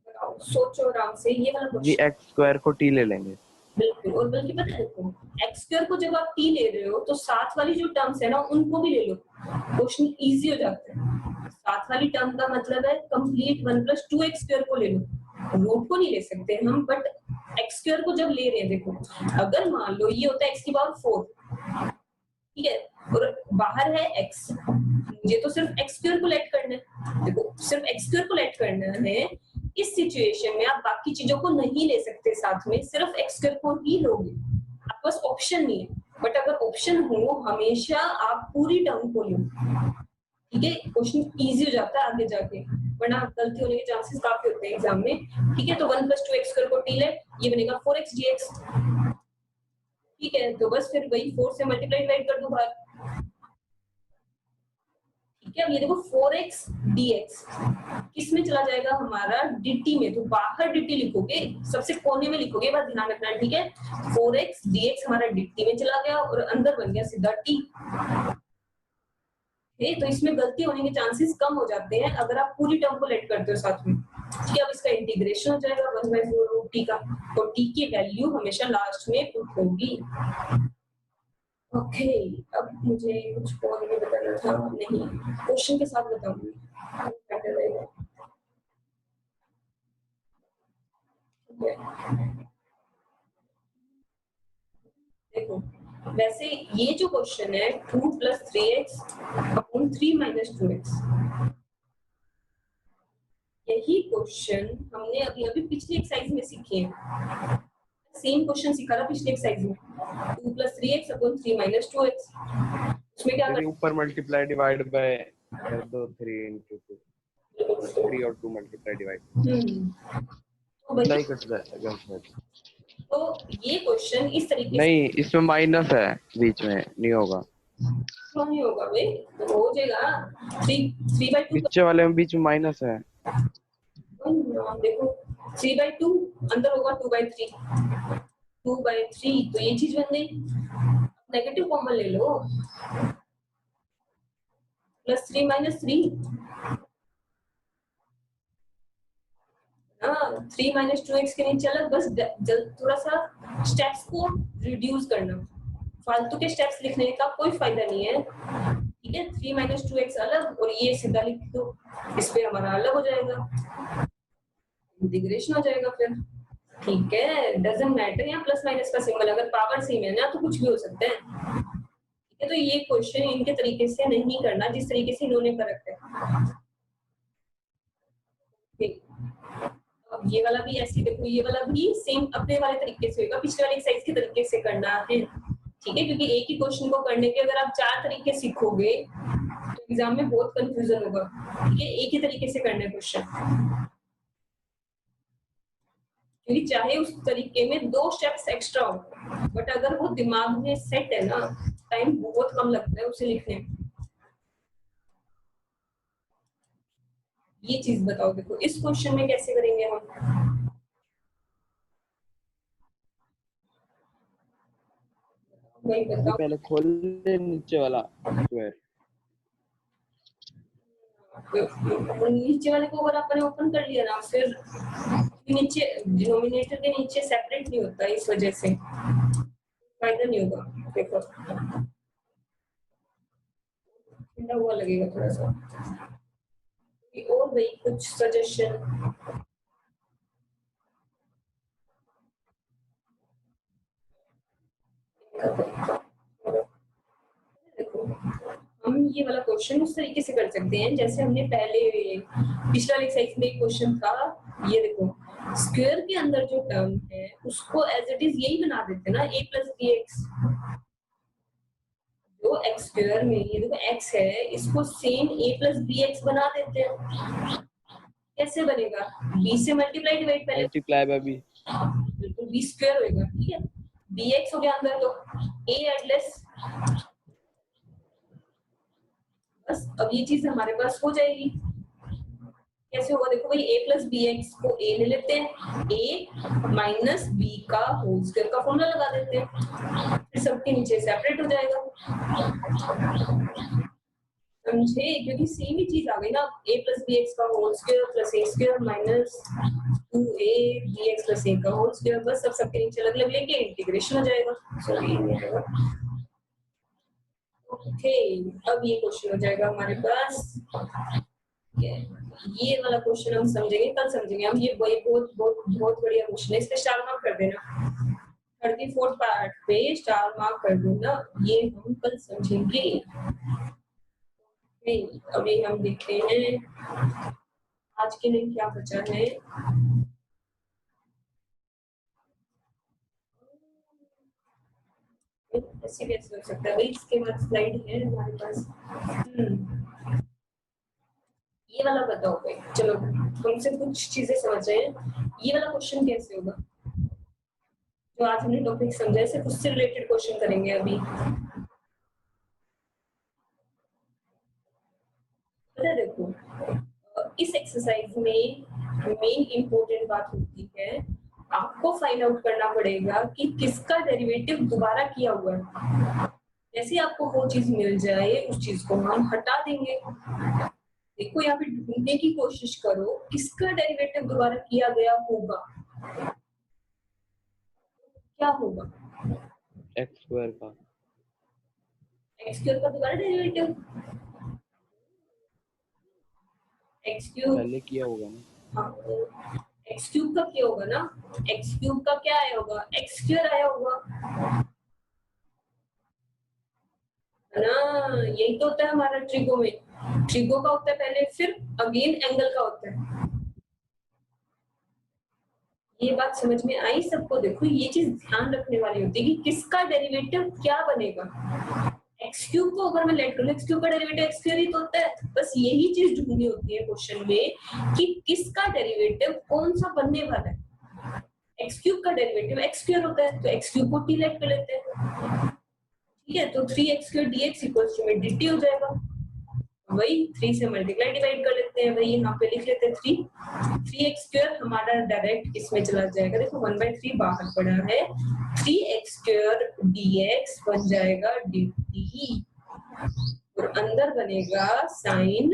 बताओ, सोचो आराम से। ये वाला जी क्वेश्चन एक्स स्क्वायर को टी ले लेंगे। बिल्कुल, और बल्कि पता है देखो, एक्स स्क्वायर को जब आप टी ले रहे हो तो साथ वाली जो टर्म्स है ना उनको भी ले लो, क्वेश्चन इजी हो जाता है। साथ वाली टर्म का मतलब है कंप्लीट 1 + 2x स्क्वायर को ले लो, रूट को नहीं ले सकते हम, बट एक्स स्क्वायर को जब ले रहे हैं, देखो अगर मान लो ये होता है x की पावर 4, ठीक है, और बाहर है x, मुझे तो सिर्फ x स्क्वायर को लेट करना है। देखो सिर्फ x स्क्वायर को लेट करना है। इस सिचुएशन में आप बाकी चीजों को नहीं ले सकते साथ में, सिर्फ x स्क्वायर को ही लोगे, आपके पास ऑप्शन नहीं है। बट अगर ऑप्शन हो हमेशा आप पूरी टर्म को लो, ठीक है, क्वेश्चन इजी हो जाता है आगे जाके, वरना गलती होने के चांसेस काफी होते हैं एग्जाम में। ठीक है, तो 1 + 2x स्क्वायर को टी लेट, ये बनेगा 4x dx। ठीक है, तो बस फिर वही 4 से मल्टीप्लाई डिवाइड कर दो बाहर। ठीक है, अब ये देखो 4x dx किस में चला जाएगा, हमारा dt में, तो बाहर dt लिखोगे, सबसे कोने में लिखोगे, बात ध्यान रखना है। ठीक है, 4x dx हमारा dt में चला गया और अंदर बन गया सीधा t। तो इसमें गलती होने के चांसेस कम हो जाते हैं अगर आप पूरी टर्म को लेट करते हो साथ में। ठीक है, अब इसका इंटीग्रेशन हो जाएगा 1/4 का, तो t की वैल्यू हमेशा लास्ट में पुट होगी। ओके, अब मुझे कुछ और भी बताना था, नहीं क्वेश्चन के साथ बताऊंगी, बेटर रहेगा। देखो वैसे ये जो क्वेश्चन है 2 + 3x अपॉन 3 - 2x, यही क्वेश्चन हमने अभी अभी पिछली एक्सरसाइज में सीखे हैं। सेम क्वेश्चन सीखा था पिछली एक्सरसाइज में, 2 + 3x अपॉन 3 - 2x। उसमें क्या फिर ऊपर मल्टीप्लाई डिवाइड बाय कर दो 3 × 2, 3 और 2 मल्टीप्लाई डिवाइड, तो वही सही कट जाएगा शायद। तो ये क्वेश्चन इस तरीके नहीं, इसमें माइनस है बीच में, नहीं होगा। क्यों नहीं होगा भाई, तो हो जाएगा 3/2। पीछे वाले में बीच में माइनस है। देखो 3/2 अंदर होगा 2/3, 2/3, तो ये चीज बन गई। नेगेटिव कॉमन ले लो, +3 - 3, हाँ 3 - 2x के नीचे अलग, बस थोड़ा सा स्टेप्स को रिड्यूस करना, फालतू के स्टेप्स लिखने का कोई फायदा नहीं है। ठीक है, 3 - 2x अलग और ये सीधा लिख दो, इस पे हमारा अलग हो जाएगा, इंटीग्रेशन हो जाएगा फिर। ठीक है, डजंट मैटर यहाँ प्लस माइनस का सिंबल, अगर पावर सेम है ना तो कुछ भी हो सकता है। ठीक है, तो ये क्वेश्चन इनके तरीके से नहीं करना जिस तरीके से इन्होंने कर रखा है। ठीक, अब ये वाला भी ऐसे देखो, ये वाला भी सेम अपने वाले तरीके से होगा, पिछले वाली एक्सरसाइज के तरीके से करना है। ठीक है, क्योंकि एक ही क्वेश्चन को करने के अगर आप 4 तरीके सीखोगे तो एग्जाम में बहुत कंफ्यूजन होगा। ठीक है, एक ही तरीके से करना है क्वेश्चन, क्योंकि चाहे उस तरीके में 2 स्टेप्स एक्स्ट्रा हो, बट अगर वो दिमाग में सेट है ना, टाइम बहुत कम लगता है उसे लिखने में। ये चीज बताओ, देखो इस क्वेश्चन में कैसे करेंगे हम, वही बताओ। पहले खोल ले नीचे वाला स्क्वायर, नीचे वाले को अगर आपने ओपन कर लिया ना, फिर नीचे डिनोमिनेटर के नीचे सेपरेट नहीं होता, इस वजह से फायदा नहीं होगा। देखो ठंडा हुआ लगेगा थोड़ा सा, और भाई कुछ सजेशन। देखो हम ये वाला क्वेश्चन उस तरीके से कर सकते हैं जैसे हमने पहले पिछला एक्सरसाइज में एक क्वेश्चन था। ये देखो स्क्वायर के अंदर जो टर्म है उसको एज इट इज यही बना देते हैं ना, a + bx, जो x स्क्वायर में ये देखो x है, इसको सेम a + bx बना देते हैं। कैसे बनेगा, b से मल्टीप्लाई डिवाइड पहले मल्टीप्लाई बाय बी, बिल्कुल बी स्क्वायर होएगा, ठीक है, बी एक्स हो गया अंदर, तो ए एडलेस, बस अब ये चीज हमारे पास हो जाएगी। कैसे होगा, देखो भाई a प्लस बी एक्स को a ले लेते हैं, a माइनस बी का होल स्क्वायर का फॉर्मूला लगा देते हैं, फिर सबके नीचे सेपरेट हो जाएगा, समझे, क्योंकि सेम ही चीज आ गई ना, a प्लस बी एक्स का whole square plus a square minus 2a bx plus a का होल स्क्वायर, बस सब सबके नीचे अलग अलग लेके इंटीग्रेशन हो जाएगा। सॉरी ओके, अब ये क्वेश्चन हो जाएगा हमारे पास, ये वाला क्वेश्चन हम समझेंगे, कल समझेंगे हम, ये बहुत बहुत बहुत बढ़िया क्वेश्चन है, इस पे स्टार मार्क कर देना, 34 पार्ट पे स्टार मार्क कर देना, ये हम कल समझेंगे। अभी हम देखते हैं आज के लिए क्या बचा है। ऐसे कैसे हो सकता है भाई, इसके बाद स्लाइड है हमारे पास। ये वाला बताओ भाई, चलो हमसे कुछ चीजें समझ रहे हैं, ये वाला क्वेश्चन कैसे होगा, जो आज हमने टॉपिक समझा है, सिर्फ उससे रिलेटेड क्वेश्चन करेंगे अभी। पता है, देखो इस एक्सरसाइज में मेन इंपॉर्टेंट बात होती है, आपको फाइंड आउट करना पड़ेगा कि किसका डेरिवेटिव दोबारा किया हुआ है। जैसे आपको वो चीज मिल जाए, उस चीज को हम हटा देंगे। देखो यहाँ पे ढूंढने की कोशिश करो किसका डेरिवेटिव दोबारा किया गया होगा, क्या होगा, एक्स स्क्वायर का, एक्स क्यूब का दोबारा डेरिवेटिव, एक्स क्यूब पहले किया होगा ना, हाँ, एक्स क्यूब का क्या होगा ना, एक्स क्यूब का क्या आया होगा, एक्स स्क्वायर आया होगा ना, यही तो होता है हमारा ट्रिगो में, ट्रिगो का होता है पहले, फिर अगेन एंगल का होता है। ये बात समझ में आई सबको, देखो ये चीज ध्यान रखने वाली होती है कि किसका डेरिवेटिव क्या बनेगा, एक्स क्यूब को अगर मैं लेट करूं, एक्स क्यूब का डेरिवेटिव एक्स स्क्वायर ही तो होता है, बस यही चीज ढूंढनी होती है क्वेश्चन में कि किसका डेरिवेटिव कौन सा बनने वाला है। एक्स क्यूब का डेरिवेटिव एक्स स्क्वायर होता है, तो एक्स क्यूब को टी लेट कर लेते हैं, ठीक है, तो 3x square dx equals to में dt हो जाएगा, वही 3 से मल्टीप्लाई डिवाइड कर लेते हैं, वही यहाँ पे लिख लेते हैं 3x स्क्वायर हमारा डायरेक्ट इसमें चला जाएगा, देखो 1/3 बाहर पड़ा है, 3x स्क्वायर dx बन जाएगा dt, और अंदर बनेगा साइन,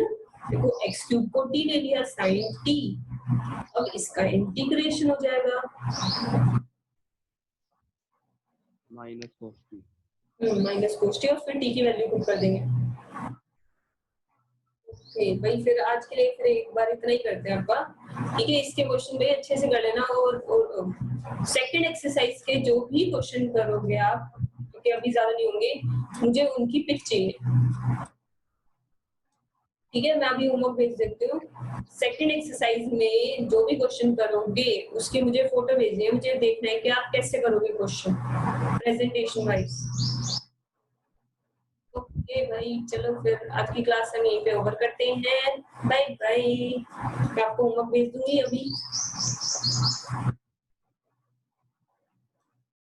देखो x क्यूब को t ले लिया, साइन t, अब इसका इंटीग्रेशन हो जाएगा minus cos t, minus cos t, और फिर t की वैल्यू पुट कर देंगे। भाई फिर आज के लिए फिर एक बार इतना ही करते हैं आपका, ठीक है, इसके क्वेश्चन भाई अच्छे से कर लेना, और सेकंड एक्सरसाइज के जो भी क्वेश्चन करोगे आप, क्योंकि अभी ज्यादा नहीं होंगे, मुझे उनकी पिक चाहिए, ठीक है, मैं अभी होमवर्क भेज देती हूँ। सेकंड एक्सरसाइज में जो भी क्वेश्चन करोगे उसके मुझे फोटो भेजनी है, मुझे देखना है कि आप कैसे करोगे क्वेश्चन प्रेजेंटेशन वाइज। ओके भाई, चलो फिर आज की क्लास हम यहीं पे ओवर करते हैं, बाय बाय, मैं आपको होमवर्क भेज दूंगी अभी।